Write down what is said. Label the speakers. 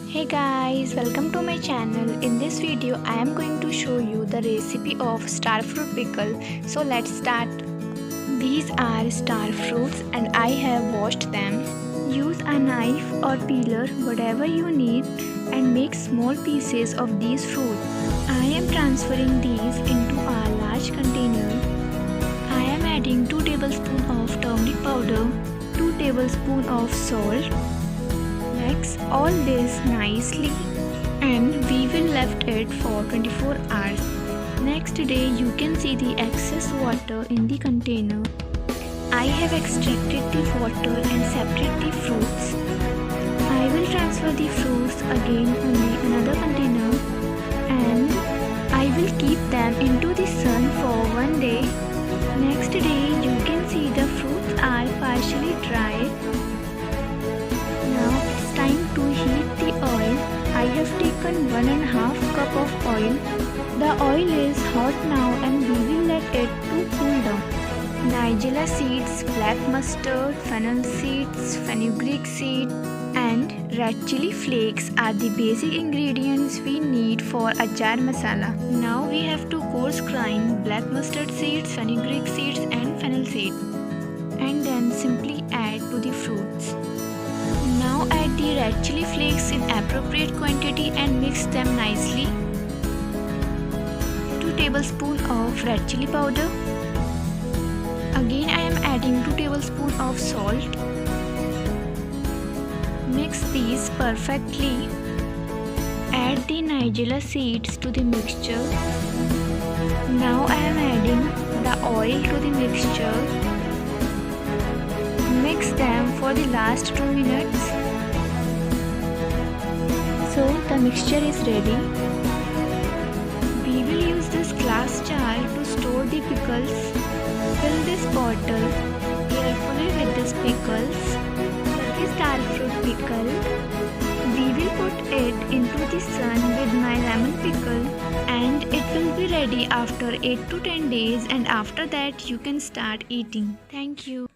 Speaker 1: Hey guys, welcome to my channel. In this video I am going to show you the recipe of star fruit pickle. So let's start. These are star fruits and I have washed them. Use a knife or peeler, whatever you need, and make small pieces of these fruits. I am transferring these into a large container. I am adding 2 tablespoons of turmeric powder, 2 tablespoons of salt. Mix all this nicely and we will left it for 24 hours. Next day you can see the excess water in the container. I have extracted the water and separated the fruits. I will transfer the fruits again on the another container and I will keep them into the sun for 1 day. Next day you can see the fruits are partially dry. Time to heat the oil. I have taken 1.5 cup of oil. The oil is hot now and we will let it to cool down. Nigella seeds, black mustard, fennel seeds, fenugreek seed and red chili flakes are the basic ingredients we need for achar masala. Now we have to coarse grind black mustard seeds, fenugreek seeds and fennel seed and then simply add to the fruits. Now add the red chili flakes in appropriate quantity and mix them nicely. 2 tablespoons of red chili powder. Again I am adding 2 tablespoons of salt. Mix these perfectly. Add the nigella seeds to the mixture. Now I am adding the oil to the mixture. Mix them for the last 2 minutes. So the mixture is ready. We will use this glass jar to store the pickles. Fill this bottle carefully with these pickles. The star fruit pickle. We will put it into the sun with my lemon pickle and it will be ready after 8 to 10 days and after that you can start eating. Thank you.